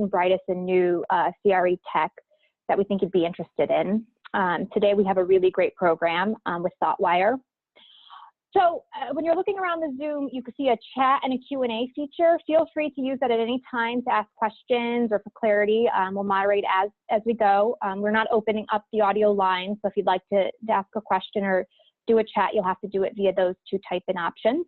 and brightest and new CREtech that we think you'd be interested in. Today we have a really great program with ThoughtWire. So when you're looking around the Zoom, you can see a chat and a Q&A feature. Feel free to use that at any time to ask questions or for clarity. We'll moderate as we go. We're not opening up the audio line, so if you'd like to ask a question or do a chat, you'll have to do it via those two type-in options.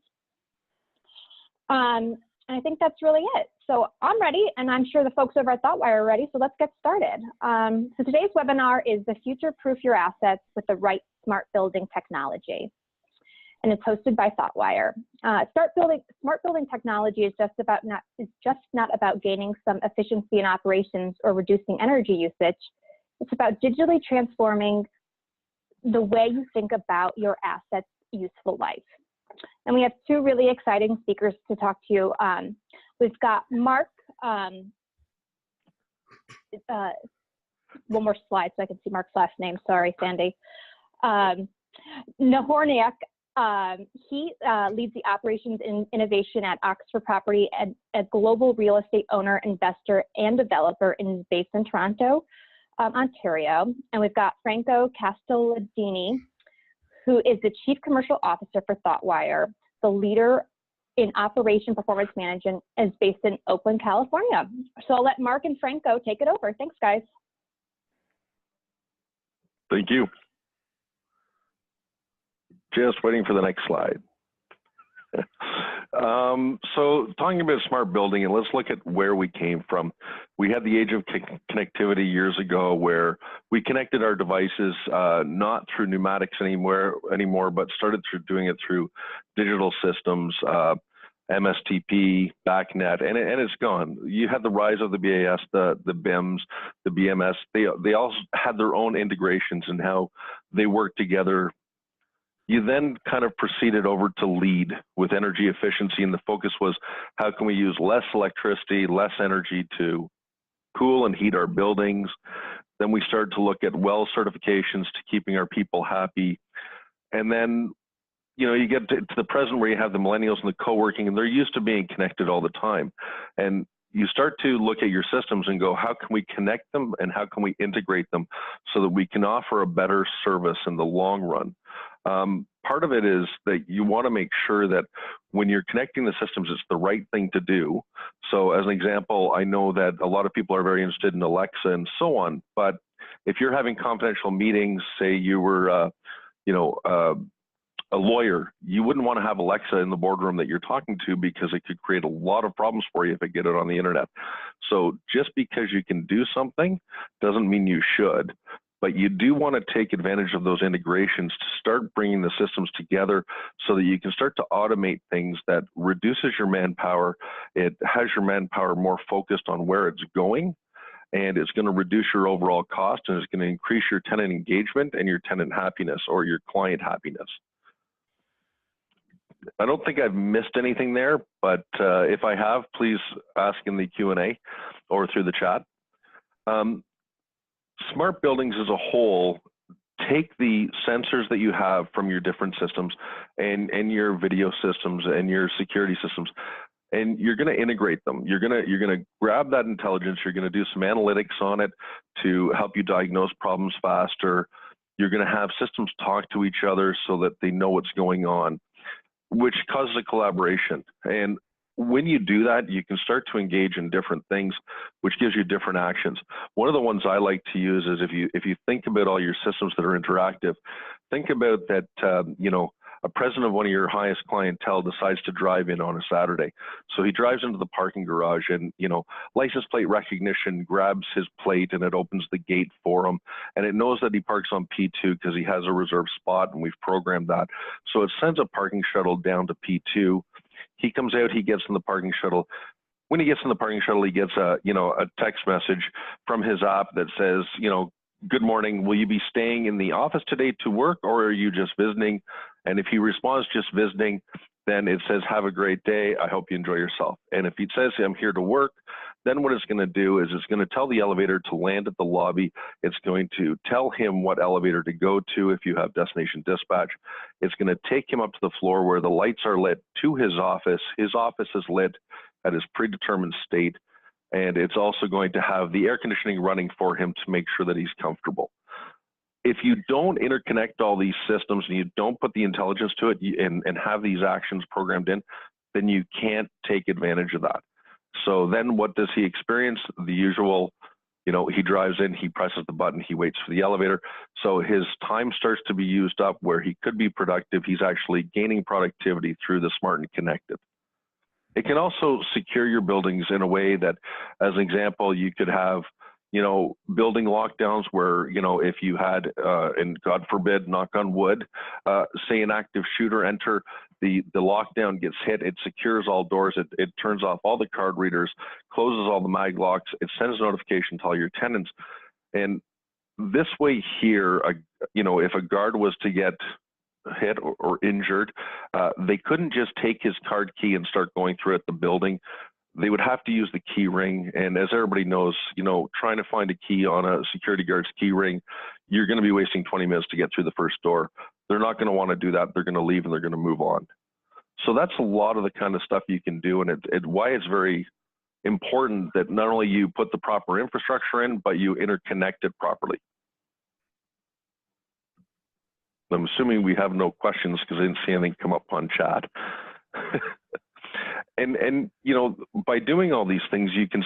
And I think that's really it. So I'm ready, and I'm sure the folks over at ThoughtWire are ready, so let's get started. So today's webinar is the Future-Proof Your Assets with the Right Smart Building Technology. And it's hosted by ThoughtWire. Smart building technology is just not about gaining some efficiency in operations or reducing energy usage. It's about digitally transforming the way you think about your assets' useful life. And we have two really exciting speakers to talk to you. We've got Mark. One more slide so I can see Mark's last name. Sorry, Sandy. Nahorniak. He leads the operations and innovation at Oxford Property, a global real estate owner, investor, and developer based in Toronto, Ontario. And we've got Franco Castelladini, who is the Chief Commercial Officer for ThoughtWire, the leader in operation performance management, is based in Oakland, California. So I'll let Mark and Franco take it over. Thanks, guys. Thank you. Just waiting for the next slide. So talking about smart building, and let's look at where we came from. We had the age of connectivity years ago where we connected our devices not through pneumatics anymore, but started doing it through digital systems, MSTP, BACnet, and it's gone. You had the rise of the BAS, the BIMs, the BMS. They all had their own integrations and how they work together. You then kind of proceeded over to lead with energy efficiency, and the focus was how can we use less electricity, less energy to cool and heat our buildings. Then we started to look at WELL certifications to keeping our people happy. And then, you know, you get to the present where you have the millennials and the co-working, and they're used to being connected all the time. And you start to look at your systems and go, how can we connect them and how can we integrate them so that we can offer a better service in the long run? Part of it is that you want to make sure that when you're connecting the systems, it's the right thing to do. So as an example, I know that a lot of people are very interested in Alexa and so on, but if you're having confidential meetings, say you were, a lawyer, you wouldn't want to have Alexa in the boardroom that you're talking to because it could create a lot of problems for you if it get it on the internet. So just because you can do something doesn't mean you should. But you do want to take advantage of those integrations to start bringing the systems together so that you can start to automate things that reduces your manpower. It has your manpower more focused on where it's going, and it's going to reduce your overall cost, and it's going to increase your tenant engagement and your tenant happiness or your client happiness. I don't think I've missed anything there, but if I have, please ask in the Q&A or through the chat. Smart buildings as a whole take the sensors that you have from your different systems and your video systems and your security systems, and you're going to integrate them. You're going to grab that intelligence. You're going to do some analytics on it to help you diagnose problems faster. You're going to have systems talk to each other so that they know what's going on, which causes a collaboration. And when you do that, you can start to engage in different things, which gives you different actions. One of the ones I like to use is if you think about all your systems that are interactive, think about that, a president of one of your highest clientele decides to drive in on a Saturday. So he drives into the parking garage and, license plate recognition grabs his plate and it opens the gate for him. And it knows that he parks on P2 because he has a reserved spot and we've programmed that. So it sends a parking shuttle down to P2. He comes out, he gets in the parking shuttle. When he gets in the parking shuttle, he gets a text message from his app that says, good morning, will you be staying in the office today to work or are you just visiting? And if he responds just visiting, then it says, have a great day, I hope you enjoy yourself. And if he says, I'm here to work, then what it's going to do is it's going to tell the elevator to land at the lobby. It's going to tell him what elevator to go to if you have destination dispatch. It's going to take him up to the floor where the lights are lit to his office. His office is lit at his predetermined state. and it's also going to have the air conditioning running for him to make sure that he's comfortable. If you don't interconnect all these systems and you don't put the intelligence to it and have these actions programmed in, then you can't take advantage of that. So then what does he experience? The usual, he drives in, he presses the button, he waits for the elevator. So his time starts to be used up where he could be productive. He's actually gaining productivity through the smart and connected. It can also secure your buildings in a way that, as an example, you could have, building lockdowns where, if you had, and God forbid, knock on wood, say an active shooter enter, the lockdown gets hit, it secures all doors, it turns off all the card readers, closes all the mag locks, it sends a notification to all your tenants. And this way here, if a guard was to get hit or injured, they couldn't just take his card key and start going through at the building. They would have to use the key ring. And as everybody knows, trying to find a key on a security guard's key ring, you're going to be wasting 20 minutes to get through the first door. They're not going to want to do that. They're going to leave and they're going to move on. So that's a lot of the kind of stuff you can do. And why it's very important that not only you put the proper infrastructure in, but you interconnect it properly. I'm assuming we have no questions because I didn't see anything come up on chat. And by doing all these things, you can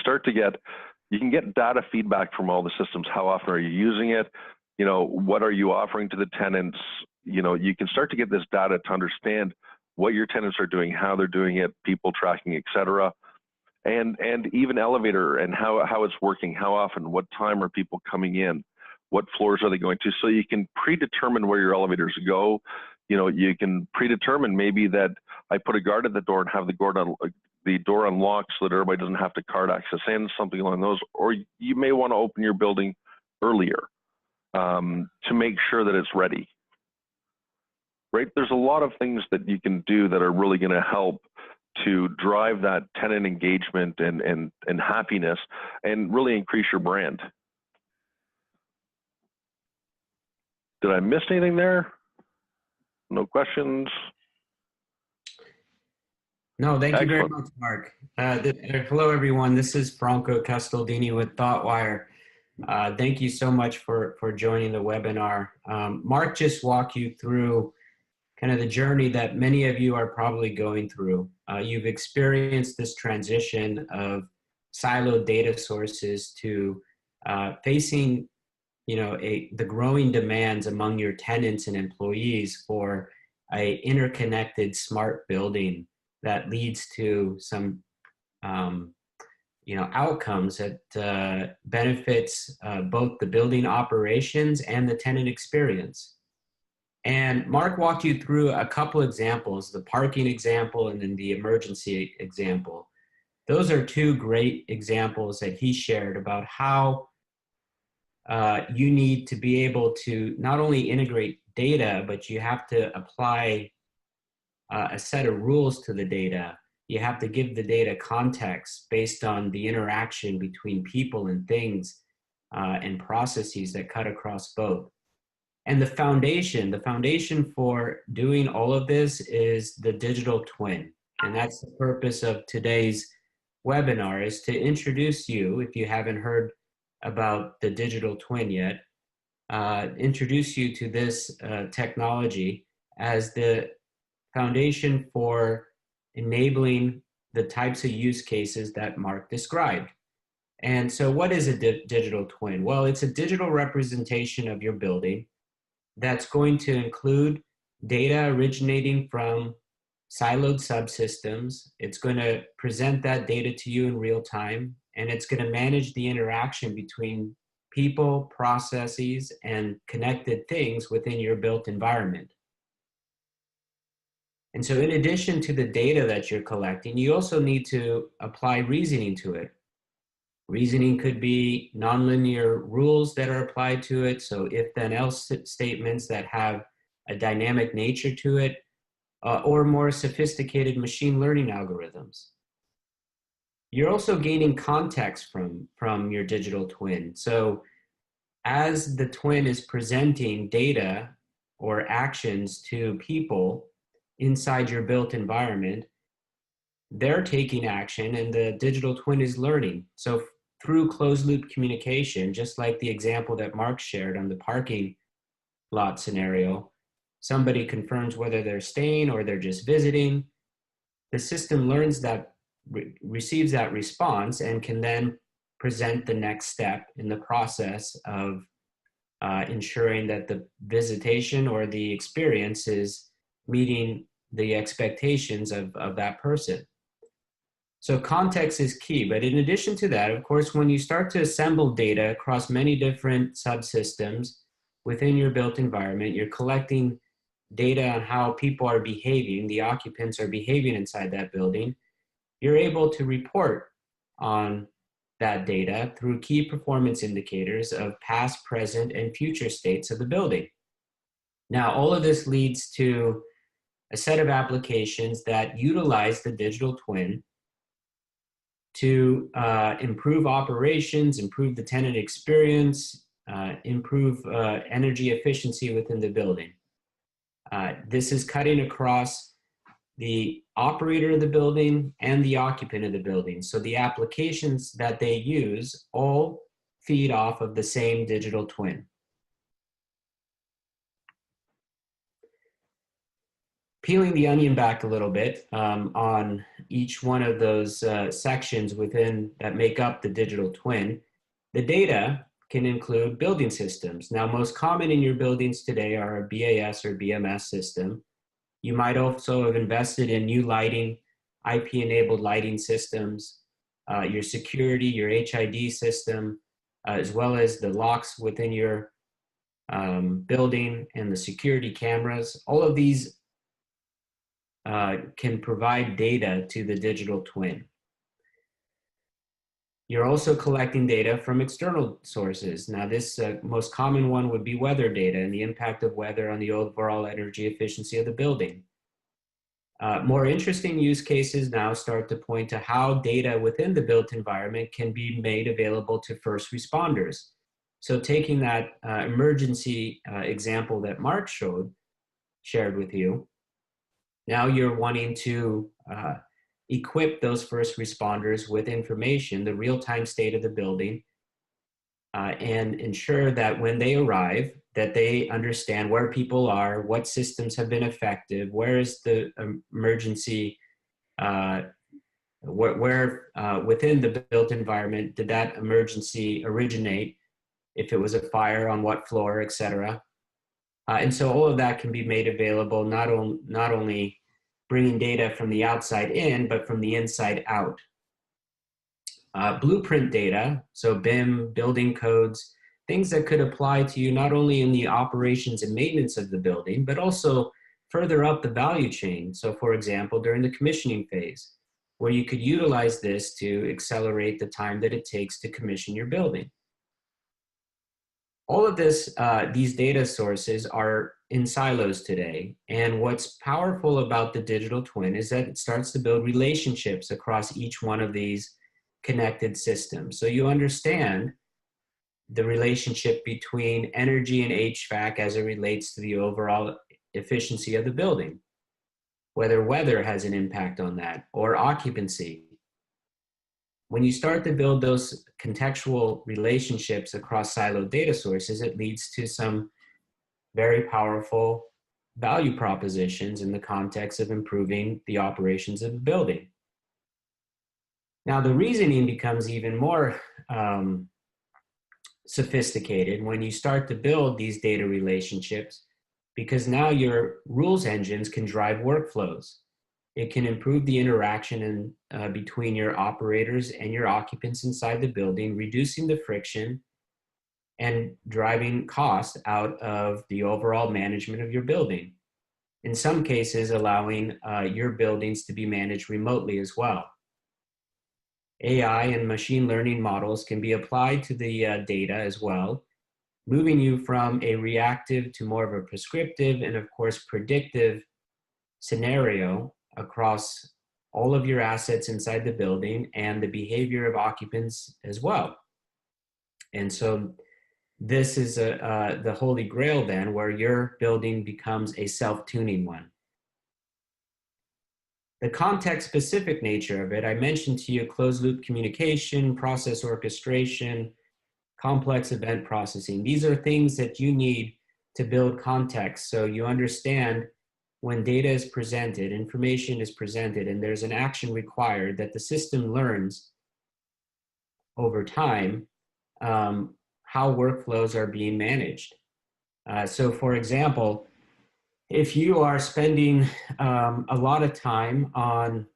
get data feedback from all the systems. How often are you using it? What are you offering to the tenants? You can start to get this data to understand what your tenants are doing, how they're doing it, people tracking, et cetera. And even elevator and how it's working, how often, what time are people coming in? What floors are they going to? So you can predetermine where your elevators go. You can predetermine maybe that I put a guard at the door and have the door unlocked so that everybody doesn't have to card access in, something along those. Or you may want to open your building earlier to make sure that it's ready. Right? There's a lot of things that you can do that are really going to help to drive that tenant engagement and happiness and really increase your brand. Did I miss anything there? No questions? No, thank you very much, Mark. Hello, everyone. This is Franco Castaldini with ThoughtWire. Thank you so much for joining the webinar. Mark just walked you through kind of the journey that many of you are probably going through. You've experienced this transition of siloed data sources to facing the growing demands among your tenants and employees for a interconnected smart building that leads to some outcomes that benefits both the building operations and the tenant experience. And Mark walked you through a couple examples, the parking example and then the emergency example. Those are two great examples that he shared about how you need to be able to not only integrate data, but you have to apply a set of rules to the data. You have to give the data context based on the interaction between people and things and processes that cut across both. And the foundation for doing all of this is the digital twin. And that's the purpose of today's webinar, is to introduce you, if you haven't heard about the digital twin yet, introduce you to this technology as the foundation for enabling the types of use cases that Mark described. And so what is a digital twin? Well, it's a digital representation of your building that's going to include data originating from siloed subsystems. It's going to present that data to you in real time, and it's going to manage the interaction between people, processes, and connected things within your built environment. And so in addition to the data that you're collecting, you also need to apply reasoning to it. Reasoning could be nonlinear rules that are applied to it, so if then else statements that have a dynamic nature to it, or more sophisticated machine learning algorithms. You're also gaining context from your digital twin. So as the twin is presenting data or actions to people inside your built environment, they're taking action and the digital twin is learning. So through closed loop communication, just like the example that Mark shared on the parking lot scenario, somebody confirms whether they're staying or they're just visiting. The system learns that, receives that response, and can then present the next step in the process of ensuring that the visitation or the experience is meeting the expectations of that person. So context is key, but in addition to that, of course, when you start to assemble data across many different subsystems within your built environment, you're collecting data on how people are behaving, the occupants are behaving inside that building, you're able to report on that data through key performance indicators of past, present, and future states of the building. Now, all of this leads to a set of applications that utilize the digital twin to improve operations, improve the tenant experience, improve energy efficiency within the building. This is cutting across the operator of the building and the occupant of the building. So the applications that they use all feed off of the same digital twin. Peeling the onion back a little bit on each one of those sections within that make up the digital twin, the data can include building systems. Now, most common in your buildings today are a BAS or BMS system. You might also have invested in new lighting, IP-enabled lighting systems, your security, your HID system, as well as the locks within your building and the security cameras. All of these can provide data to the digital twin. You're also collecting data from external sources. Now, this most common one would be weather data and the impact of weather on the overall energy efficiency of the building. More interesting use cases now start to point to how data within the built environment can be made available to first responders. So taking that emergency example that Mark shared with you, now you're wanting to equip those first responders with information, the real-time state of the building, and ensure that when they arrive, that they understand where people are, what systems have been effective, where is the emergency, where within the built environment did that emergency originate, if it was a fire, on what floor, et cetera. And so all of that can be made available, not only bringing data from the outside in, but from the inside out. Blueprint data, so BIM, building codes, things that could apply to you not only in the operations and maintenance of the building, but also further up the value chain. So for example, during the commissioning phase, where you could utilize this to accelerate the time that it takes to commission your building. All of this, these data sources are in silos today. And what's powerful about the digital twin is that it starts to build relationships across each one of these connected systems. So you understand the relationship between energy and HVAC as it relates to the overall efficiency of the building, whether weather has an impact on that, or occupancy. When you start to build those contextual relationships across siloed data sources, it leads to some very powerful value propositions in the context of improving the operations of the building. Now, the reasoning becomes even more sophisticated when you start to build these data relationships, because now your rules engines can drive workflows. It can improve the interaction between your operators and your occupants inside the building, reducing the friction and driving cost out of the overall management of your building. In some cases, allowing your buildings to be managed remotely as well. AI and machine learning models can be applied to the data as well, moving you from a reactive to more of a prescriptive and of course predictive scenario across all of your assets inside the building and the behavior of occupants as well. And so this is the holy grail then, where your building becomes a self-tuning one. The context-specific nature of it, I mentioned to you closed-loop communication, process orchestration, complex event processing. These are things that you need to build context so you understand when data is presented, information is presented, and there's an action required that the system learns over time how workflows are being managed. So for example, if you are spending a lot of time on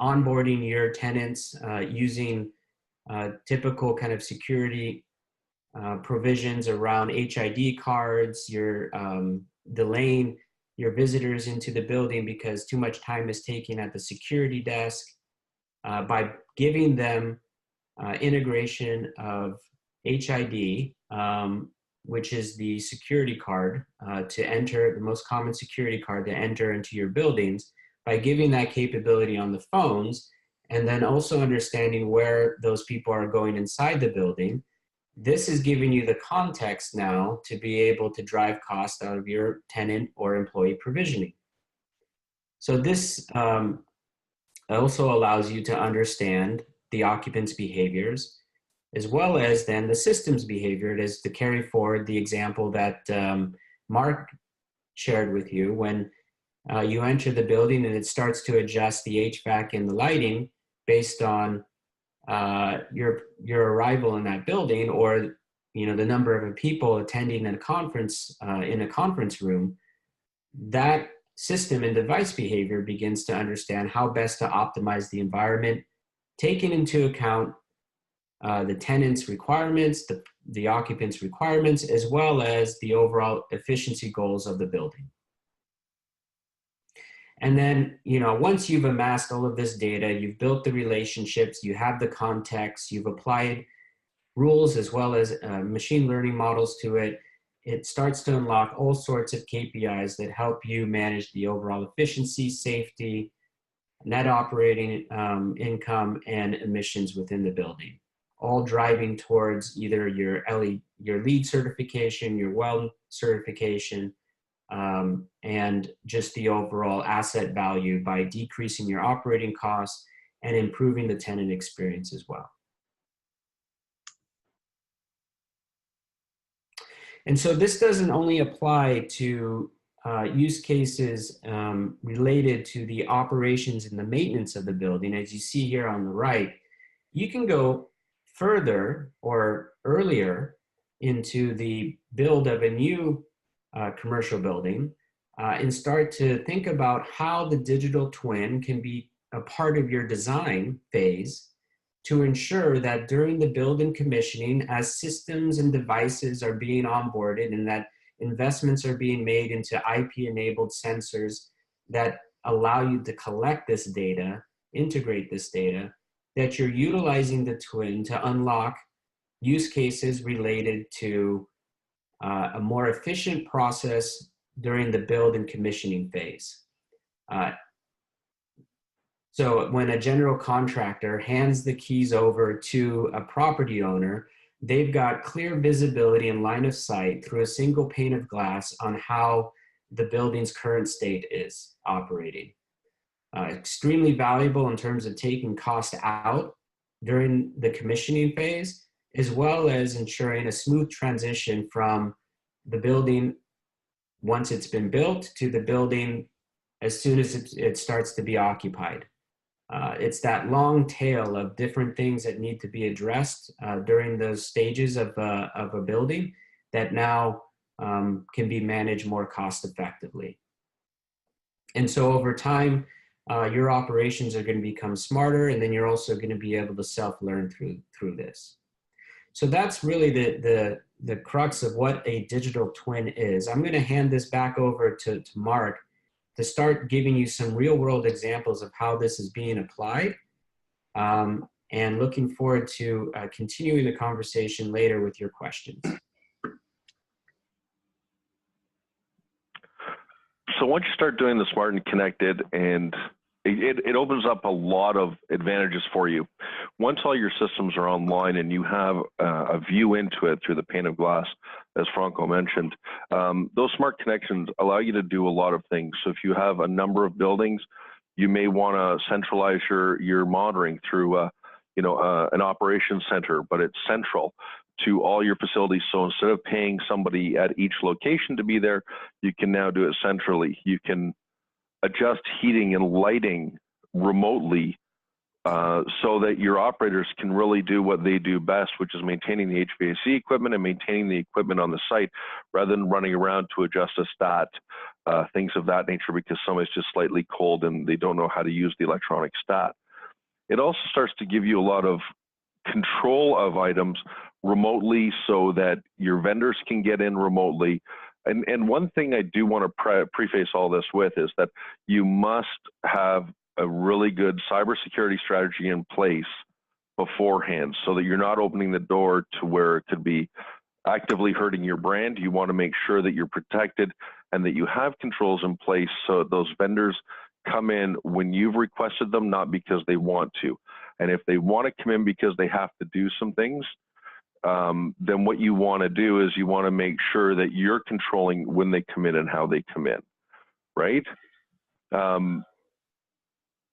onboarding your tenants using typical kind of security provisions around HID cards, you're delaying your visitors into the building because too much time is taken at the security desk, by giving them integration of HID, which is the security card to enter, the most common security card to enter into your buildings, by giving that capability on the phones, and then also understanding where those people are going inside the building. This is giving you the context now to be able to drive cost out of your tenant or employee provisioning. So this also allows you to understand the occupants' behaviors, as well as then the system's behavior. It is to carry forward the example that Mark shared with you. When you enter the building and it starts to adjust the HVAC and the lighting based on your arrival in that building, or the number of people attending a conference in a conference room, that system and device behavior begins to understand how best to optimize the environment, taking into account the tenant's requirements, the occupant's requirements, as well as the overall efficiency goals of the building. And then, once you've amassed all of this data, you've built the relationships, you have the context, you've applied rules as well as machine learning models to it, it starts to unlock all sorts of KPIs that help you manage the overall efficiency, safety, net operating income, and emissions within the building, all driving towards either your LEED certification, your WELL certification, and just the overall asset value by decreasing your operating costs and improving the tenant experience as well. And so this doesn't only apply to use cases related to the operations and the maintenance of the building. As you see here on the right, you can go further or earlier into the build of a new commercial building and start to think about how the digital twin can be a part of your design phase to ensure that during the build and commissioning, as systems and devices are being onboarded and that investments are being made into IP-enabled sensors that allow you to collect this data, integrate this data, that you're utilizing the twin to unlock use cases related to a more efficient process during the build and commissioning phase. So when a general contractor hands the keys over to a property owner, they've got clear visibility and line of sight through a single pane of glass on how the building's current state is operating. Extremely valuable in terms of taking cost out during the commissioning phase, as well as ensuring a smooth transition from the building once it's been built to the building as soon as it starts to be occupied. It's that long tail of different things that need to be addressed during those stages of a building that now can be managed more cost effectively. And so over time, your operations are going to become smarter, and then you're also going to be able to self-learn through this. So that's really the crux of what a digital twin is. I'm going to hand this back over to Mark to start giving you some real world examples of how this is being applied, and looking forward to continuing the conversation later with your questions. So once you start doing the smart and connected, and it opens up a lot of advantages for you. Once all your systems are online and you have a view into it through the pane of glass, as Franco mentioned, those smart connections allow you to do a lot of things. So if you have a number of buildings, you may want to centralize your monitoring through an operations center, but it's central to all your facilities. So instead of paying somebody at each location to be there, you can now do it centrally. You can adjust heating and lighting remotely so that your operators can really do what they do best, which is maintaining the HVAC equipment and maintaining the equipment on the site rather than running around to adjust a stat, things of that nature, because somebody's just slightly cold and they don't know how to use the electronic stat. It also starts to give you a lot of control of items remotely so that your vendors can get in remotely. And one thing I do want to preface all this with is that you must have a really good cybersecurity strategy in place beforehand so that you're not opening the door to where it could be actively hurting your brand. You want to make sure that you're protected and that you have controls in place so those vendors come in when you've requested them, not because they want to. And if they want to come in because they have to do some things, then what you want to do is you want to make sure that you're controlling when they come in and how they come in, right?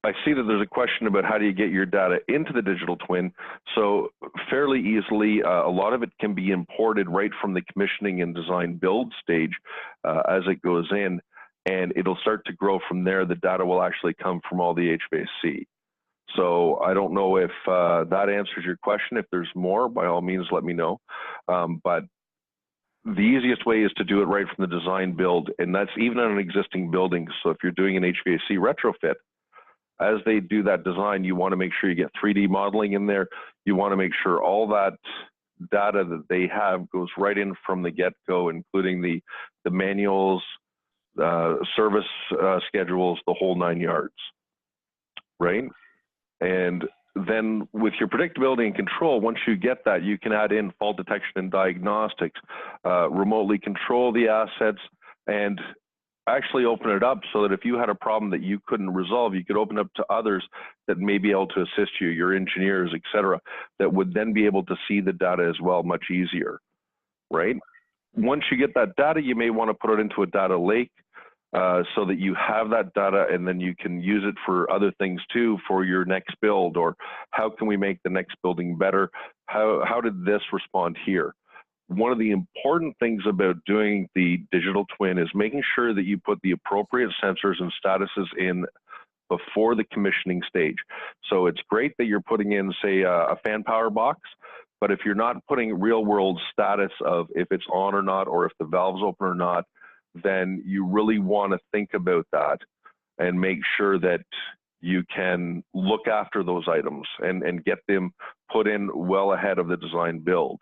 I see that there's a question about how do you get your data into the digital twin. So fairly easily, a lot of it can be imported right from the commissioning and design build stage as it goes in, and it'll start to grow from there. The data will actually come from all the HVAC. So I don't know if that answers your question. If there's more, by all means, let me know. But the easiest way is to do it right from the design build, and that's even on an existing building. So if you're doing an HVAC retrofit, as they do that design, you want to make sure you get 3D modeling in there. You want to make sure all that data that they have goes right in from the get-go, including the manuals, service schedules, the whole 9 yards, right? And then with your predictability and control, once you get that, you can add in fault detection and diagnostics, remotely control the assets, and actually open it up so that if you had a problem that you couldn't resolve, you could open up to others that may be able to assist you, your engineers, et cetera, that would then be able to see the data as well much easier, right? Once you get that data, you may want to put it into a data lake so that you have that data and then you can use it for other things too, for your next build, or how can we make the next building better? How did this respond here? One of the important things about doing the digital twin is making sure that you put the appropriate sensors and statuses in before the commissioning stage. So it's great that you're putting in, say, a fan power box, but if you're not putting real world status of if it's on or not, or if the valve's open or not, then you really want to think about that and make sure that you can look after those items and get them put in well ahead of the design build.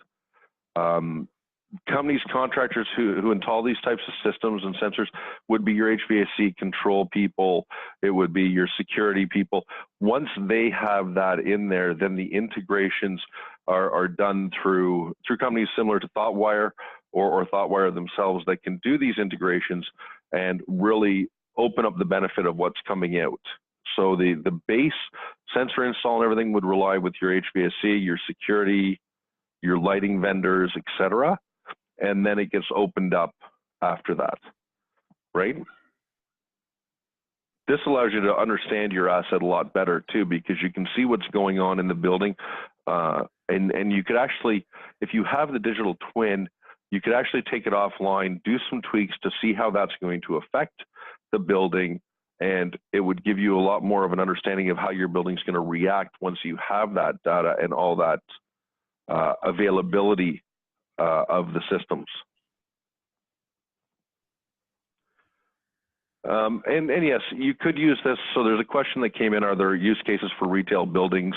Companies, contractors who install these types of systems and sensors would be your HVAC control people, it would be your security people. Once they have that in there, then the integrations are done through companies similar to ThoughtWire or ThoughtWire themselves that can do these integrations and really open up the benefit of what's coming out. So the base sensor install and everything would rely with your HVAC, your security, your lighting vendors, et cetera, and then it gets opened up after that, right? This allows you to understand your asset a lot better too, because you can see what's going on in the building, and you could actually, if you have the digital twin, you could actually take it offline, do some tweaks to see how that's going to affect the building, and it would give you a lot more of an understanding of how your building's going to react once you have that data and all that availability of the systems. And yes, you could use this. So there's a question that came in, are there use cases for retail buildings,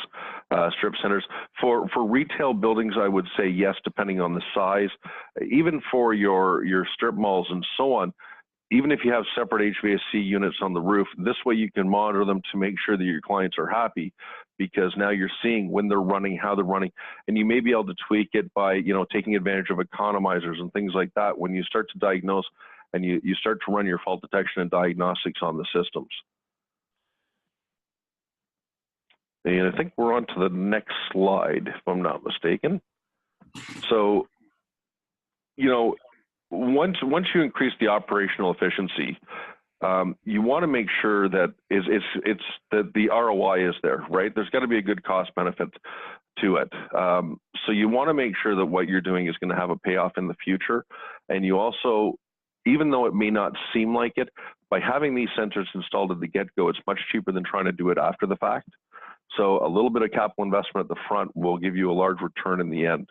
strip centers? For retail buildings, I would say yes, depending on the size. Even for your strip malls and so on, even if you have separate HVAC units on the roof, this way you can monitor them to make sure that your clients are happy, because now you're seeing when they're running, how they're running, and you may be able to tweak it by, you know, taking advantage of economizers and things like that when you start to diagnose and you start to run your fault detection and diagnostics on the systems. And I think we're on to the next slide, if I'm not mistaken. So, you know, once you increase the operational efficiency, you want to make sure that that the ROI is there, right? There's got to be a good cost benefit to it. So you want to make sure that what you're doing is going to have a payoff in the future. And you also, even though it may not seem like it, by having these sensors installed at the get-go, it's much cheaper than trying to do it after the fact. So a little bit of capital investment at the front will give you a large return in the end.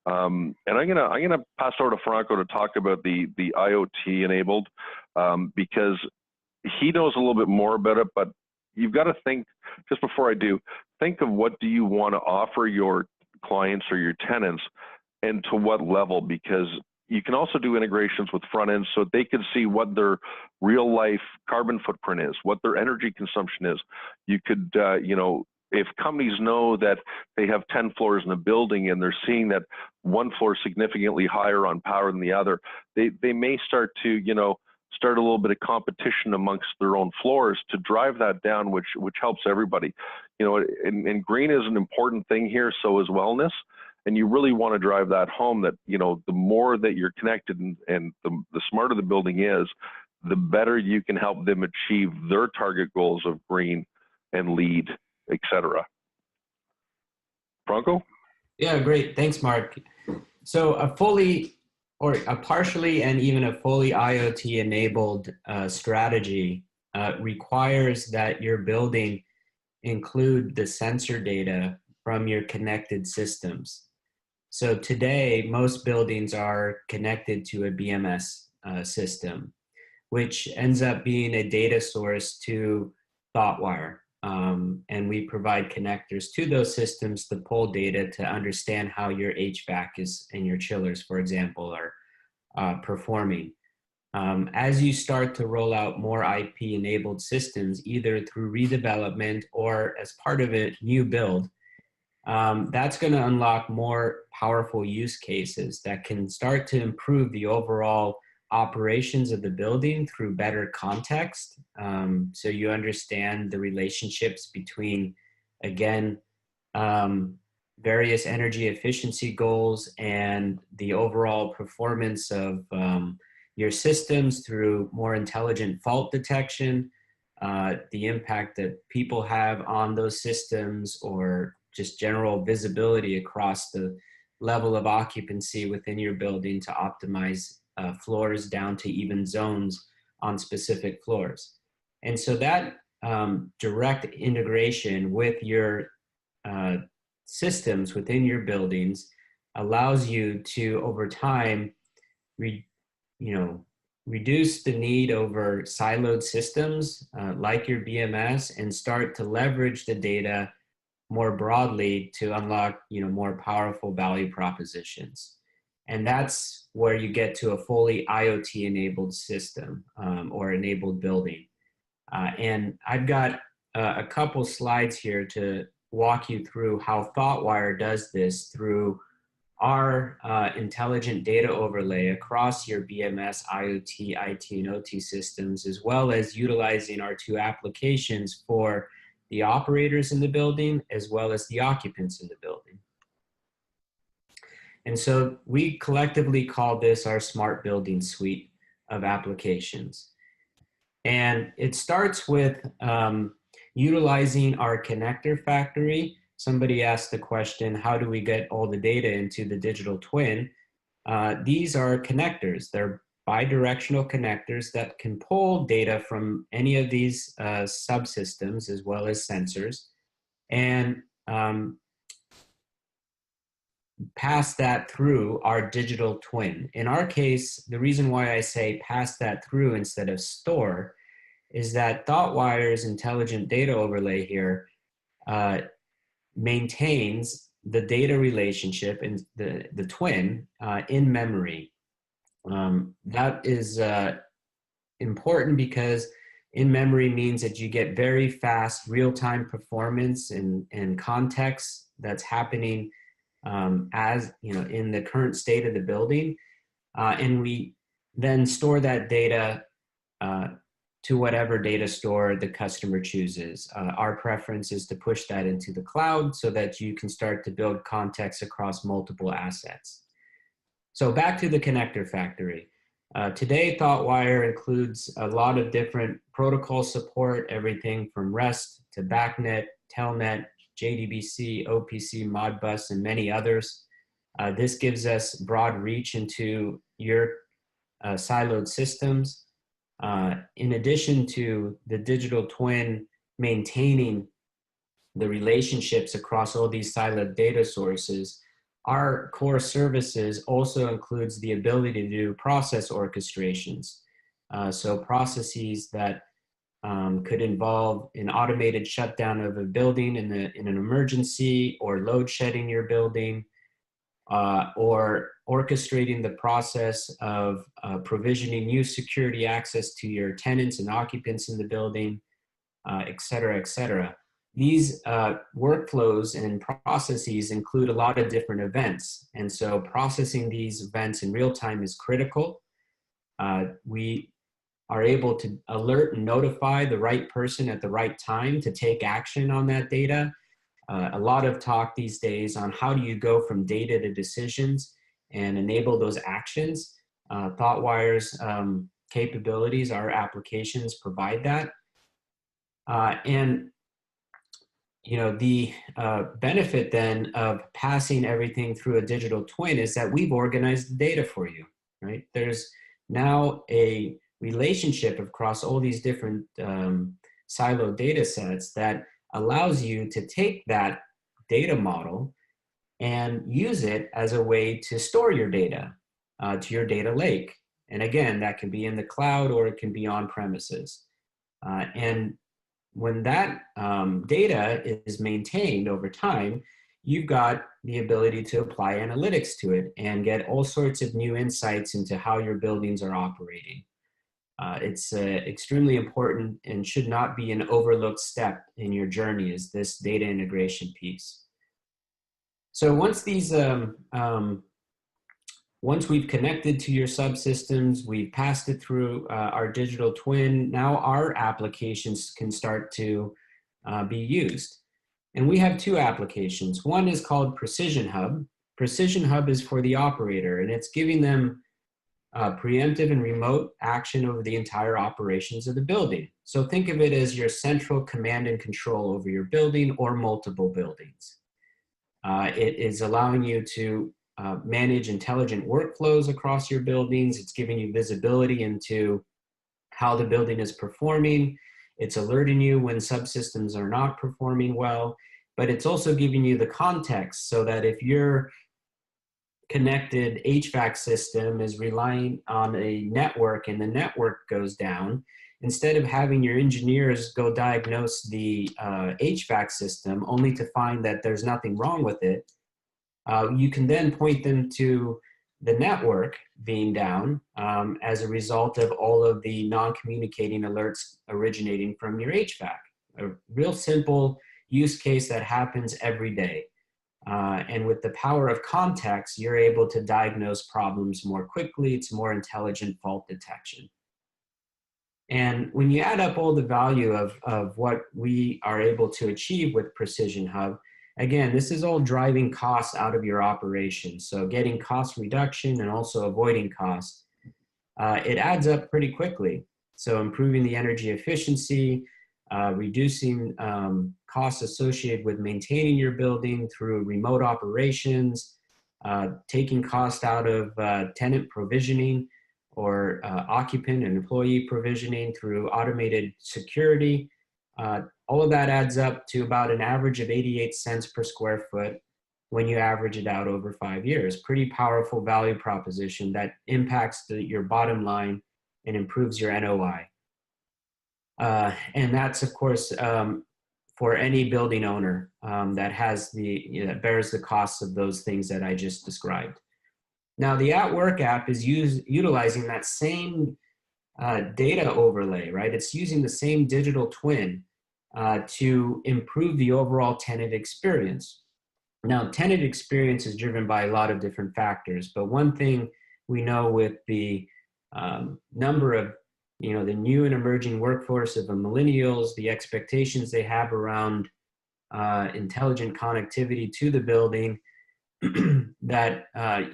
And I'm gonna pass over to Franco to talk about the IoT enabled, because he knows a little bit more about it. But you've got to think, just before I do, think of what do you want to offer your clients or your tenants, and to what level, because you can also do integrations with front ends so they can see what their real life carbon footprint is, what their energy consumption is. You could, you know, if companies know that they have 10 floors in a building and they're seeing that one floor is significantly higher on power than the other, they may start to, you know, start a little bit of competition amongst their own floors to drive that down, which helps everybody. You know, and green is an important thing here, so is wellness. And you really want to drive that home, that, you know, the more that you're connected and the smarter the building is, the better you can help them achieve their target goals of green and LEED, etc. Franco? Yeah, great. Thanks, Mark. So a fully or a partially and even a fully IoT enabled strategy requires that your building include the sensor data from your connected systems. So today, most buildings are connected to a BMS system, which ends up being a data source to ThoughtWire. And we provide connectors to those systems to pull data to understand how your HVAC is and your chillers, for example, are performing. As you start to roll out more IP-enabled systems, either through redevelopment or as part of a new build, that's going to unlock more powerful use cases that can start to improve the overall operations of the building through better context. So you understand the relationships between, again, various energy efficiency goals and the overall performance of your systems through more intelligent fault detection, the impact that people have on those systems, or just general visibility across the level of occupancy within your building to optimize floors down to even zones on specific floors. And so that direct integration with your systems within your buildings allows you to, over time, reduce the need over siloed systems like your BMS, and start to leverage the data more broadly to unlock, more powerful value propositions. And that's where you get to a fully IoT enabled system or enabled building. And I've got a couple slides here to walk you through how ThoughtWire does this through our intelligent data overlay across your BMS, IoT, IT, and OT systems, as well as utilizing our two applications for the operators in the building, as well as the occupants in the building. And so we collectively call this our smart building suite of applications. And it starts with utilizing our connector factory. Somebody asked the question, how do we get all the data into the digital twin? These are connectors. They're bidirectional connectors that can pull data from any of these subsystems as well as sensors, and pass that through our digital twin. In our case, the reason why I say pass that through instead of store is that ThoughtWire's intelligent data overlay here maintains the data relationship in the twin in memory. That is important because in memory means that you get very fast real-time performance and context that's happening as in the current state of the building, and we then store that data to whatever data store the customer chooses. Our preference is to push that into the cloud so that you can start to build context across multiple assets. So back to the connector factory. Today, ThoughtWire includes a lot of different protocol support, everything from REST to BACnet, Telnet, JDBC, OPC, Modbus, and many others. This gives us broad reach into your siloed systems. In addition to the digital twin maintaining the relationships across all these siloed data sources, our core services also includes the ability to do process orchestrations. So processes that could involve an automated shutdown of a building in an emergency, or load shedding your building, or orchestrating the process of provisioning new security access to your tenants and occupants in the building, et cetera, et cetera. These workflows and processes include a lot of different events. And so processing these events in real time is critical. We are able to alert and notify the right person at the right time to take action on that data. A lot of talk these days on how do you go from data to decisions and enable those actions. ThoughtWire's capabilities, our applications provide that. And you know, the benefit then of passing everything through a digital twin is that we've organized the data for you, right? There's now a relationship across all these different siloed data sets that allows you to take that data model and use it as a way to store your data to your data lake. And again, that can be in the cloud or it can be on premises. And when that data is maintained over time, you've got the ability to apply analytics to it and get all sorts of new insights into how your buildings are operating. It's extremely important and should not be an overlooked step in your journey, is this data integration piece. So once these, once we've connected to your subsystems, we've passed it through our digital twin, now our applications can start to be used. And we have two applications. One is called Precision Hub. Precision Hub is for the operator, and it's giving them preemptive and remote action over the entire operations of the building. So think of it as your central command and control over your building or multiple buildings. It is allowing you to manage intelligent workflows across your buildings. It's giving you visibility into how the building is performing. It's alerting you when subsystems are not performing well, but it's also giving you the context so that if your connected HVAC system is relying on a network and the network goes down, instead of having your engineers go diagnose the HVAC system only to find that there's nothing wrong with it, you can then point them to the network being down as a result of all of the non-communicating alerts originating from your HVAC. A real simple use case that happens every day. And with the power of context, you're able to diagnose problems more quickly. It's more intelligent fault detection. And when you add up all the value of what we are able to achieve with Precision Hub, again, this is all driving costs out of your operation. So getting cost reduction and also avoiding cost, it adds up pretty quickly. So improving the energy efficiency, reducing costs associated with maintaining your building through remote operations, taking cost out of tenant provisioning or occupant and employee provisioning through automated security. All of that adds up to about an average of 88 cents per square foot when you average it out over 5 years. Pretty powerful value proposition that impacts your bottom line and improves your NOI. And that's, of course, for any building owner that has bears the costs of those things that I just described. Now, the At Work app is utilizing that same data overlay, right? It's using the same digital twin to improve the overall tenant experience. Now, tenant experience is driven by a lot of different factors, but one thing we know with the number of you know, the new and emerging workforce of the millennials, the expectations they have around intelligent connectivity to the building, that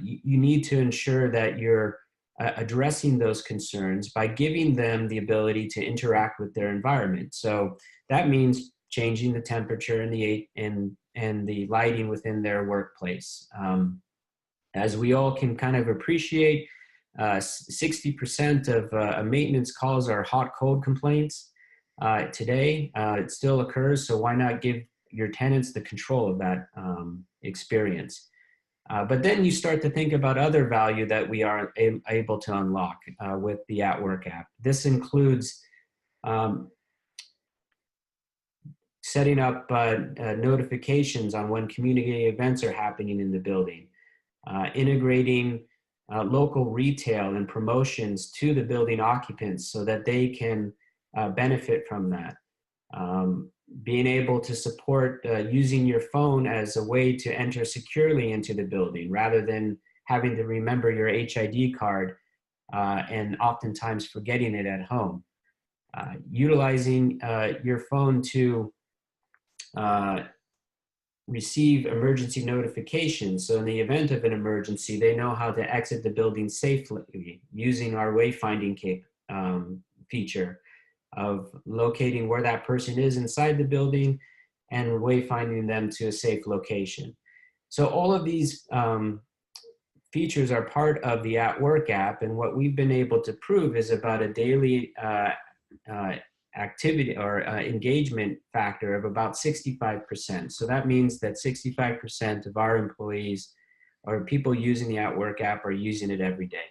you need to ensure that you're addressing those concerns by giving them the ability to interact with their environment. So that means changing the temperature and the lighting within their workplace. As we all can kind of appreciate, 60% of maintenance calls are hot-cold complaints today. It still occurs, so why not give your tenants the control of that experience? But then you start to think about other value that we are able to unlock with the At Work app. This includes setting up notifications on when community events are happening in the building, integrating local retail and promotions to the building occupants so that they can benefit from that. Being able to support using your phone as a way to enter securely into the building rather than having to remember your HID card and oftentimes forgetting it at home. Utilizing your phone to receive emergency notifications. So in the event of an emergency, they know how to exit the building safely using our wayfinding feature of locating where that person is inside the building and wayfinding them to a safe location. So all of these features are part of the At Work app, and what we've been able to prove is about a daily activity or engagement factor of about 65%. So that means that 65% of our employees or people using the At Work app are using it every day.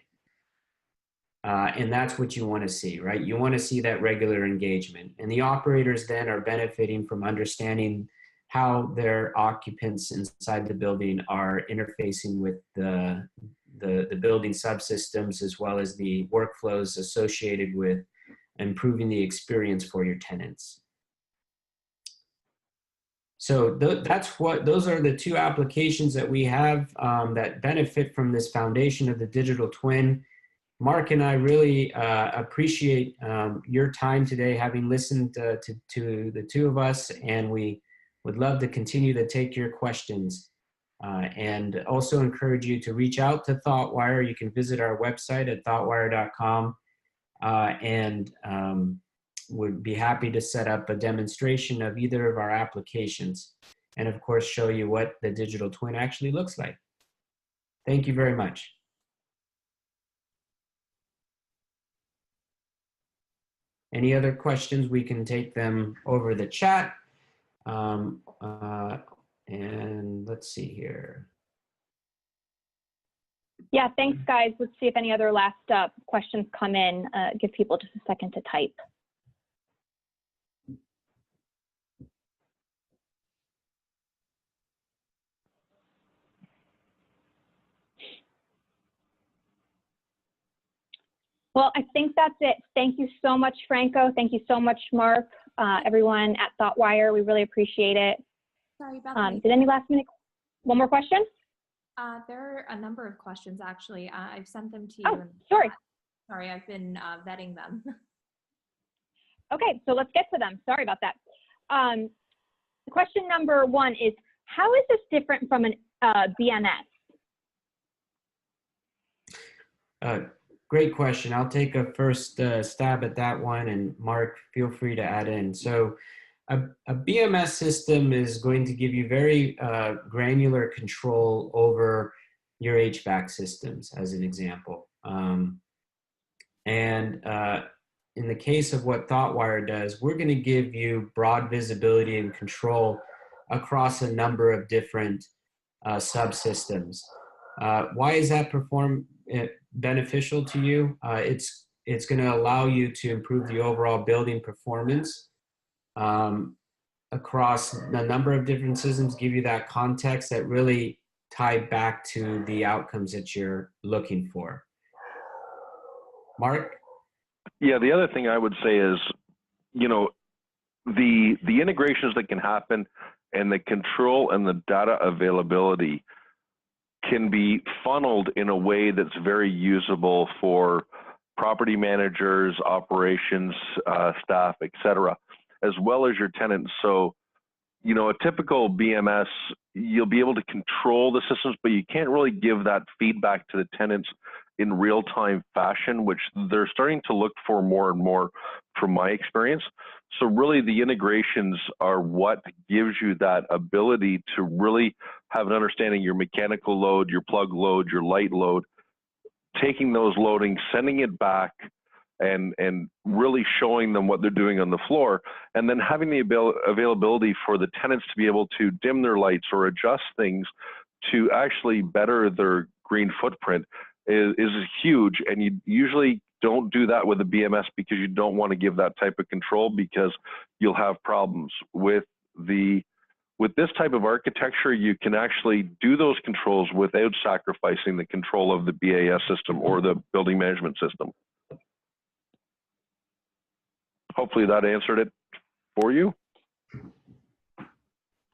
And that's what you want to see, right? You want to see that regular engagement. And the operators then are benefiting from understanding how their occupants inside the building are interfacing with the building subsystems, as well as the workflows associated with improving the experience for your tenants. So those are the two applications that we have that benefit from this foundation of the digital twin. Mark and I really appreciate your time today, having listened to the two of us, and we would love to continue to take your questions. And also encourage you to reach out to ThoughtWire. You can visit our website at thoughtwire.com and would be happy to set up a demonstration of either of our applications and of course show you what the digital twin actually looks like. Thank you very much. Any other questions? We can take them over the chat. And let's see here. Yeah, thanks, guys. Let's see if any other last questions come in. Give people just a second to type. Well, I think that's it. Thank you so much, Franco. Thank you so much, Mark. Everyone at ThoughtWire, we really appreciate it. Sorry, Bethany. Did any last minute? One more question? There are a number of questions, actually. I've sent them to you. Oh, sorry. Sorry, I've been vetting them. Okay, so let's get to them. Sorry about that. Question number one is, how is this different from an BMS? Great question. I'll take a first stab at that one, and Mark, feel free to add in. So a BMS system is going to give you very granular control over your HVAC systems, as an example. In the case of what ThoughtWire does, we're going to give you broad visibility and control across a number of different subsystems. Why is that beneficial to you? It's going to allow you to improve the overall building performance across a number of different systems, give you that context that really tie back to the outcomes that you're looking for. Mark? Yeah, the other thing I would say is, you know, the integrations that can happen and the control and the data availability can be funneled in a way that's very usable for property managers, operations staff, etc., as well as your tenants. So, you know, a typical BMS, you'll be able to control the systems, but you can't really give that feedback to the tenants in real-time fashion, which they're starting to look for more and more from my experience. So really the integrations are what gives you that ability to really have an understanding your mechanical load, your plug load, your light load, taking those loadings, sending it back, and really showing them what they're doing on the floor, and then having the availability for the tenants to be able to dim their lights or adjust things to actually better their green footprint is huge. And you usually don't do that with a BMS because you don't want to give that type of control, because you'll have problems with this type of architecture. You can actually do those controls without sacrificing the control of the BAS system or the building management system. Hopefully that answered it for you.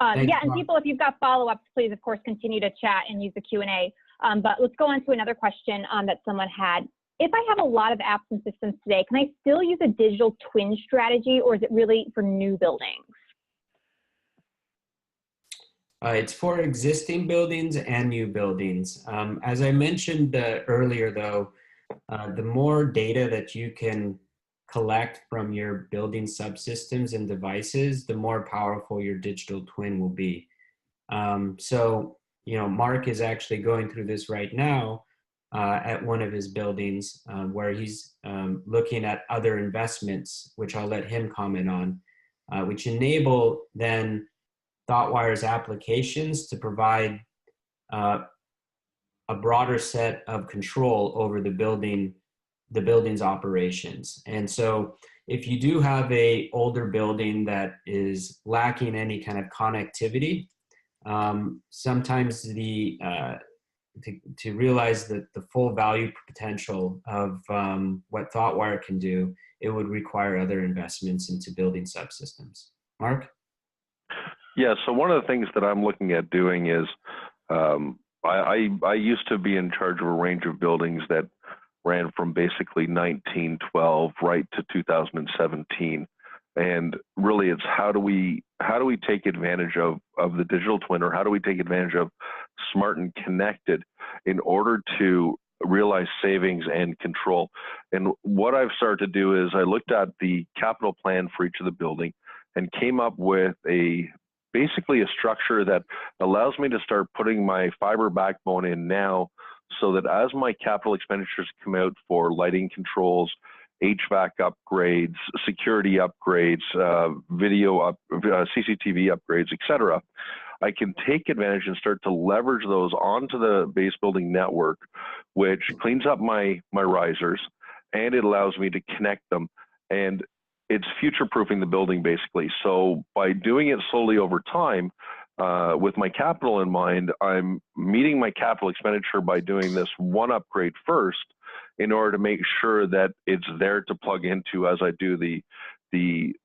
Yeah, and people, if you've got follow-ups, please, of course, continue to chat and use the Q&A. But let's go on to another question that someone had. If I have a lot of apps and systems today, can I still use a digital twin strategy, or is it really for new buildings? It's for existing buildings and new buildings. As I mentioned earlier, though, the more data that you can collect from your building subsystems and devices, the more powerful your digital twin will be. So, you know, Mark is actually going through this right now at one of his buildings where he's looking at other investments, which I'll let him comment on, which enable then ThoughtWire's applications to provide a broader set of control over the building's operations. And so if you do have a older building that is lacking any kind of connectivity, sometimes to realize the full value potential of what ThoughtWire can do, it would require other investments into building subsystems. Mark? Yeah, so one of the things that I'm looking at doing is I used to be in charge of a range of buildings that ran from basically 1912 right to 2017. And really it's how do we take advantage of the digital twin, or how do we take advantage of smart and connected in order to realize savings and control. And what I've started to do is I looked at the capital plan for each of the building and came up with basically a structure that allows me to start putting my fiber backbone in now, so that as my capital expenditures come out for lighting controls, HVAC upgrades, security upgrades, CCTV upgrades, etc., I can take advantage and start to leverage those onto the base building network, which cleans up my risers, and it allows me to connect them. And it's future-proofing the building, basically. So by doing it slowly over time, with my capital in mind, I'm meeting my capital expenditure by doing this one upgrade first, in order to make sure that it's there to plug into as I do the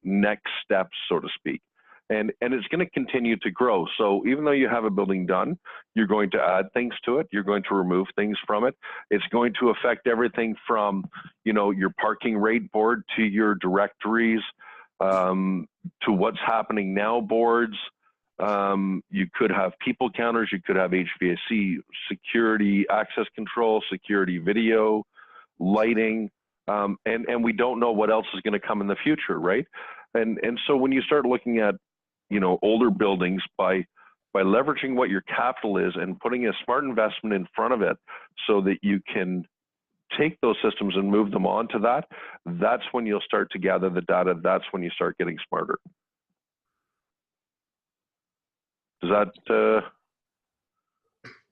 next steps, so to speak. And it's going to continue to grow. So even though you have a building done, you're going to add things to it. You're going to remove things from it. It's going to affect everything from, you know, your parking rate board to your directories, to what's happening now boards. You could have people counters. You could have HVAC, security, access control, security video, lighting, and we don't know what else is going to come in the future, right? And so when you start looking at, you know, older buildings, by leveraging what your capital is and putting a smart investment in front of it, so that you can take those systems and move them on to that, that's when you'll start to gather the data. That's when you start getting smarter. Does that,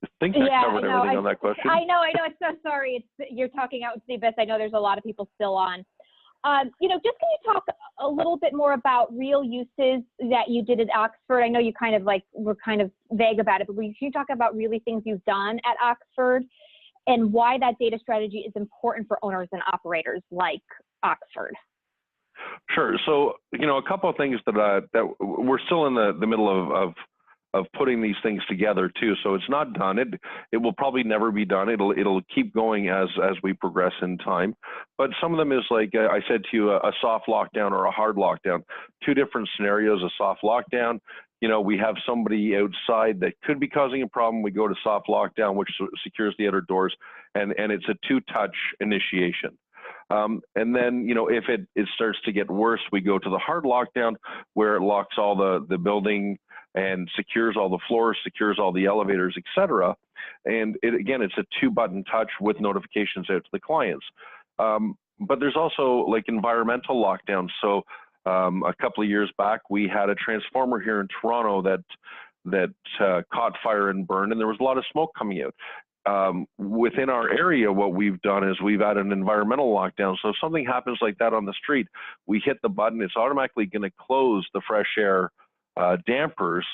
I think I covered everything on that question. I know. It's so sorry. You're talking out with the abyss. I know there's a lot of people still on. You know, just can you talk a little bit more about real uses that you did at Oxford? I know you kind of were kind of vague about it, but can you talk about really things you've done at Oxford and why that data strategy is important for owners and operators like Oxford? Sure. So, you know, a couple of things that we're still in the middle putting these things together too. So it's not done. It will probably never be done. It'll keep going as we progress in time. But some of them is like I said to you, a soft lockdown or a hard lockdown. Two different scenarios. A soft lockdown, you know, we have somebody outside that could be causing a problem. We go to soft lockdown, which secures the outer doors, and it's a two-touch initiation. And then, you know, if it starts to get worse, we go to the hard lockdown, where it locks all the building and secures all the floors, secures all the elevators, etc. And again, it's a two-button touch with notifications out to the clients. But there's also like environmental lockdowns. So a couple of years back, we had a transformer here in Toronto that caught fire and burned, and there was a lot of smoke coming out. Within our area, what we've done is we've added an environmental lockdown. So if something happens like that on the street, we hit the button, it's automatically going to close the fresh air dampers,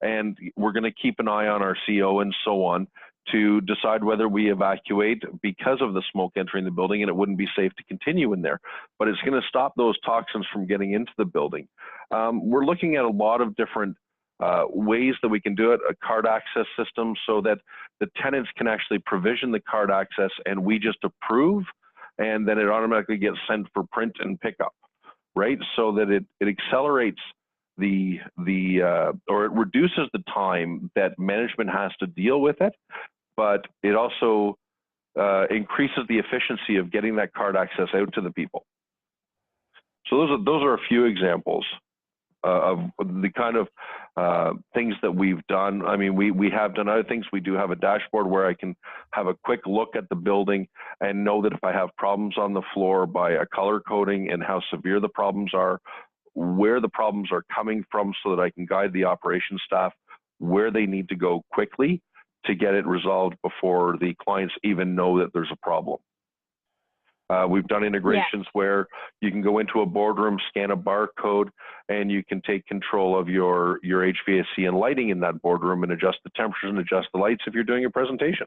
and we're going to keep an eye on our CO and so on to decide whether we evacuate because of the smoke entering the building, and it wouldn't be safe to continue in there. But it's going to stop those toxins from getting into the building. We're looking at a lot of different ways that we can do it, a card access system, so that the tenants can actually provision the card access and we just approve, and then it automatically gets sent for print and pickup, right? So that it accelerates or it reduces the time that management has to deal with it, but it also increases the efficiency of getting that card access out to the people. So those are a few examples of the kind of things that we've done. I mean, we have done other things. We do have a dashboard where I can have a quick look at the building and know that if I have problems on the floor by a color coding and how severe the problems are, where the problems are coming from, so that I can guide the operations staff where they need to go quickly to get it resolved before the clients even know that there's a problem. We've done integrations where you can go into a boardroom, scan a barcode, and you can take control of your HVAC and lighting in that boardroom and adjust the temperatures and adjust the lights if you're doing a presentation.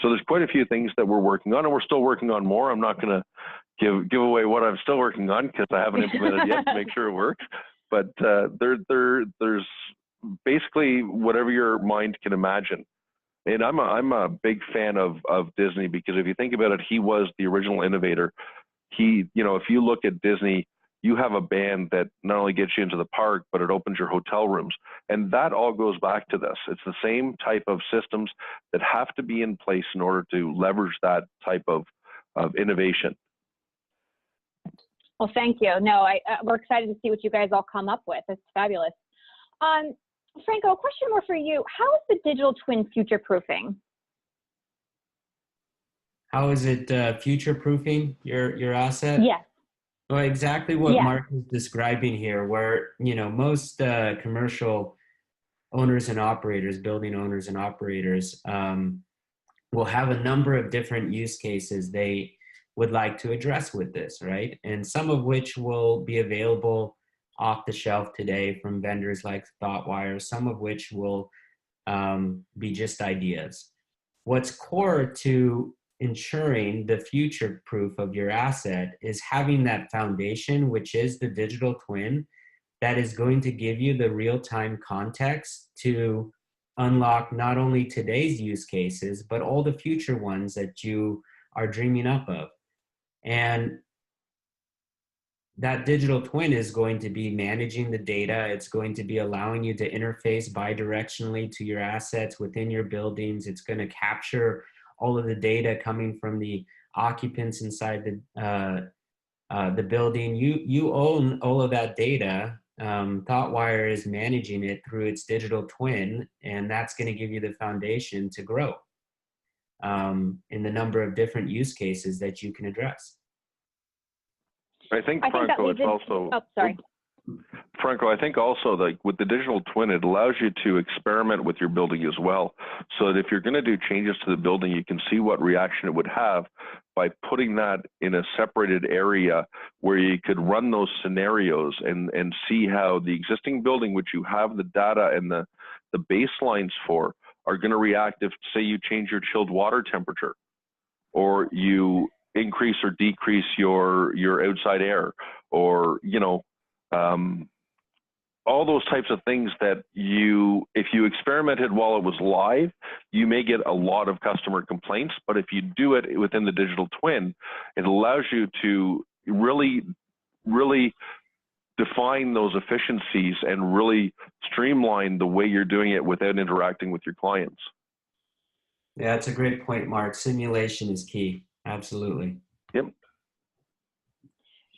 So there's quite a few things that we're working on, and we're still working on more. I'm not going to give away what I'm still working on because I haven't implemented yet to make sure it works. But there's basically whatever your mind can imagine. And I'm a big fan of Disney, because if you think about it, he was the original innovator. You know, if you look at Disney, you have a band that not only gets you into the park, but it opens your hotel rooms. And that all goes back to this. It's the same type of systems that have to be in place in order to leverage that type of innovation. Well, thank you. No, we're excited to see what you guys all come up with. It's fabulous. Franco, a question more for you. How is the digital twin future-proofing? How is it future-proofing your asset? Yes. Well, exactly what Mark is describing here, where, you know, most commercial owners and operators, building owners and operators, will have a number of different use cases they would like to address with this, right? And some of which will be available off the shelf today from vendors like ThoughtWire, some of which will be just ideas. What's core to ensuring the future proof of your asset is having that foundation, which is the digital twin, that is going to give you the real-time context to unlock not only today's use cases, but all the future ones that you are dreaming up of. And that digital twin is going to be managing the data. It's going to be allowing you to interface bidirectionally to your assets within your buildings. It's going to capture all of the data coming from the occupants inside the building. You own all of that data. ThoughtWire is managing it through its digital twin, and that's going to give you the foundation to grow in the number of different use cases that you can address. I think Franco, it's also. Oh, sorry. Franco, I think also, like with the digital twin, it allows you to experiment with your building as well. So that if you're going to do changes to the building, you can see what reaction it would have by putting that in a separated area where you could run those scenarios and see how the existing building, which you have the data and the baselines for, are going to react if, say, you change your chilled water temperature, or you increase or decrease your outside air, or, you know, all those types of things that if you experimented while it was live, you may get a lot of customer complaints, but if you do it within the digital twin, it allows you to really define those efficiencies and really streamline the way you're doing it without interacting with your clients. Yeah, that's a great point, Mark. Simulation is key. Absolutely. Yep.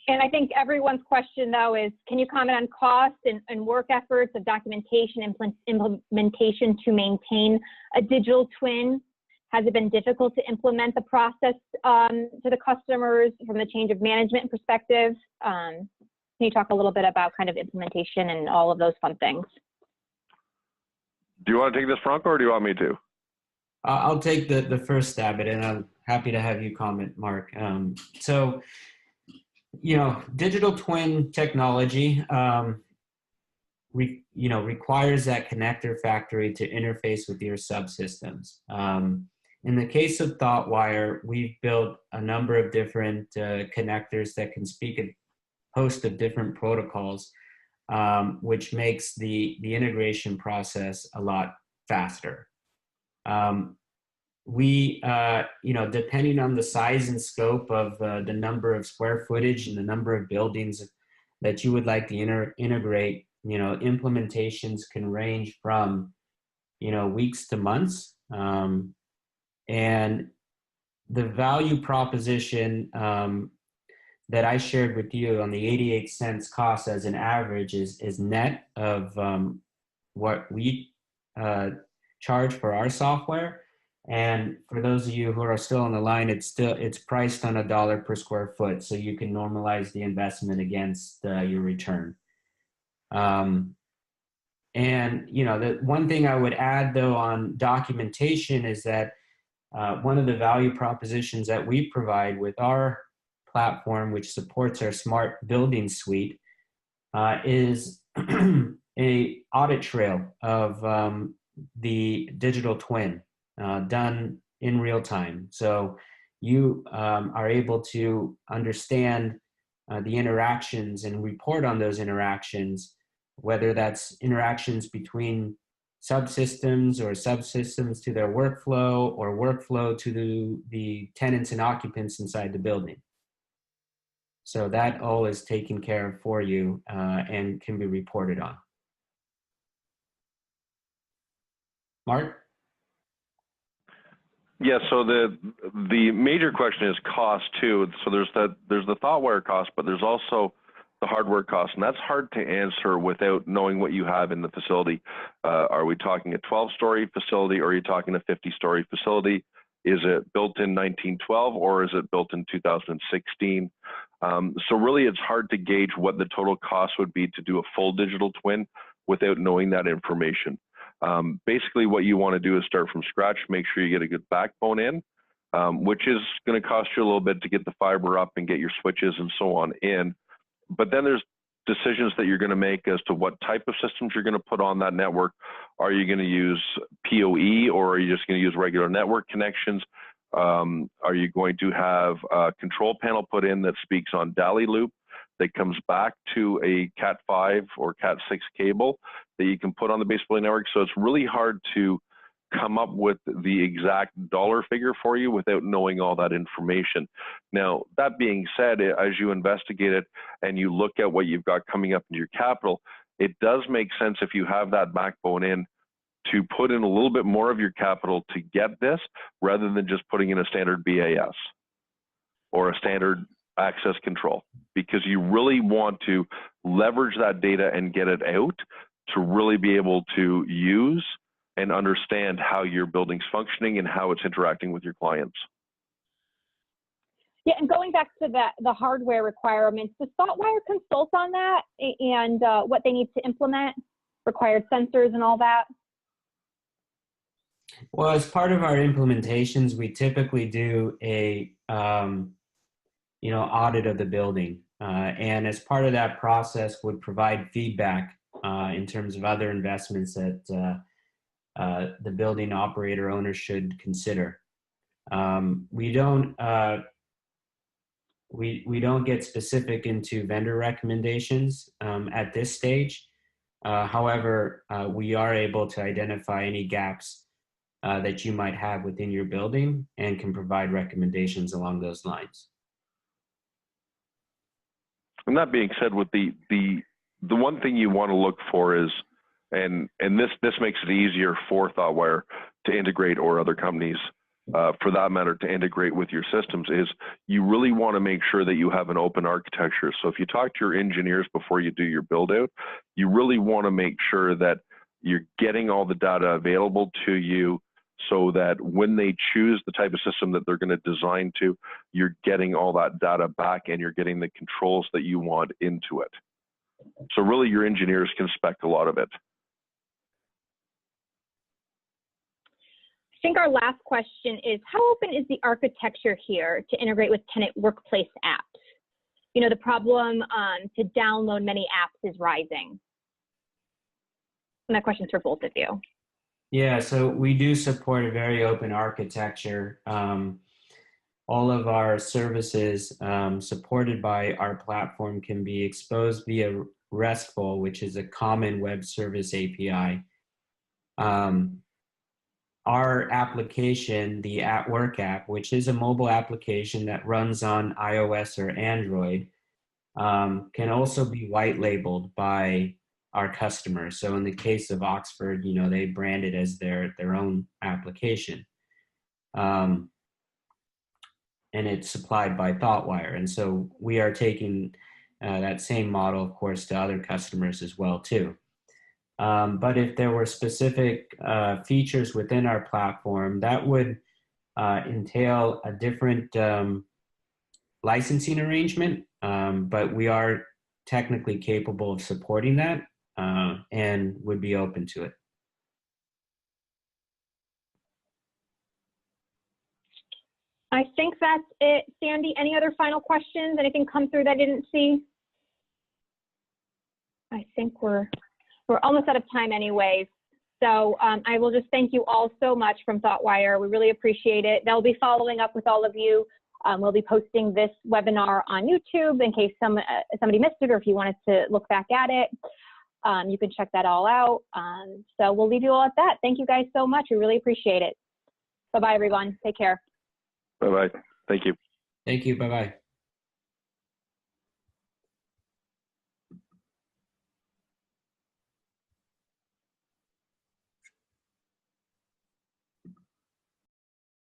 And I think everyone's question, though, is can you comment on cost and work efforts of documentation implementation to maintain a digital twin? Has it been difficult to implement the process to the customers from the change of management perspective? Can you talk a little bit about kind of implementation and all of those fun things? Do you want to take this, Franco, or do you want me to? I'll take the first stab at it, and I'm happy to have you comment, Mark. So, digital twin technology, requires that connector factory to interface with your subsystems. In the case of ThoughtWire, we've built a number of different connectors that can speak a host of different protocols, which makes the integration process a lot faster. Depending on the size and scope of the number of square footage and the number of buildings that you would like to integrate, implementations can range from, weeks to months. And the value proposition that I shared with you on the 88 cents cost as an average is net of what we charge for our software. And for those of you who are still on the line, it's priced on $1 per square foot, so you can normalize the investment against your return. And the one thing I would add though on documentation is that one of the value propositions that we provide with our platform, which supports our smart building suite, is a audit trail of the digital twin. Done in real time. So you are able to understand the interactions and report on those interactions, whether that's interactions between subsystems or subsystems to their workflow or workflow to the tenants and occupants inside the building. So that all is taken care of for you and can be reported on. Mark? Yeah, so the major question is cost too. So there's the ThoughtWire cost, but there's also the hardware cost, and that's hard to answer without knowing what you have in the facility. Are we talking a 12-story facility, or are you talking a 50-story facility? Is it built in 1912, or is it built in 2016? So really, it's hard to gauge what the total cost would be to do a full digital twin without knowing that information. Basically, what you want to do is start from scratch, make sure you get a good backbone in, which is going to cost you a little bit to get the fiber up and get your switches and so on in. But then there's decisions that you're going to make as to what type of systems you're going to put on that network. Are you going to use PoE, or are you just going to use regular network connections? Are you going to have a control panel put in that speaks on DALI loop that comes back to a Cat5 or Cat6 cable that you can put on the base building network? So it's really hard to come up with the exact dollar figure for you without knowing all that information. Now, that being said, as you investigate it and you look at what you've got coming up into your capital, it does make sense, if you have that backbone in, to put in a little bit more of your capital to get this, rather than just putting in a standard BAS or a standard access control, because you really want to leverage that data and get it out to really be able to use and understand how your building's functioning and how it's interacting with your clients. Yeah, and going back to the hardware requirements, does ThoughtWire consult on that and what they need to implement, required sensors and all that? Well, as part of our implementations, we typically do a audit of the building, and as part of that process, would provide feedback in terms of other investments that the building operator owner should consider. We don't get specific into vendor recommendations at this stage, However, we are able to identify any gaps that you might have within your building and can provide recommendations along those lines. And that being said, with the one thing you want to look for is, and this makes it easier for ThoughtWire to integrate, or other companies for that matter to integrate with your systems, is you really want to make sure that you have an open architecture. So if you talk to your engineers before you do your build out, you really want to make sure that you're getting all the data available to you, so that when they choose the type of system that they're going to design to, you're getting all that data back and you're getting the controls that you want into it. So really your engineers can spec a lot of it. I think our last question is, how open is the architecture here to integrate with tenant workplace apps? You know, the problem to download many apps is rising. And that question's for both of you. Yeah, so we do support a very open architecture. All of our services supported by our platform can be exposed via RESTful, which is a common web service API. Our application, the At Work app, which is a mobile application that runs on iOS or Android, can also be white labeled by our customers. So in the case of Oxford, you know, they brand it as their own application. And it's supplied by ThoughtWire. And so we are taking that same model, of course, to other customers as well, too. But if there were specific features within our platform, that would entail a different licensing arrangement, but we are technically capable of supporting that and would be open to it. I think that's it. Sandy, any other final questions? Anything come through that I didn't see? I think we're almost out of time anyways. So I will just thank you all so much from ThoughtWire. We really appreciate it. They'll be following up with all of you. We'll be posting this webinar on YouTube in case somebody missed it, or if you wanted to look back at it. You can check that all out. So we'll leave you all at that. Thank you guys so much. We really appreciate it. Bye-bye, everyone. Take care. Bye-bye. Thank you. Thank you. Bye-bye.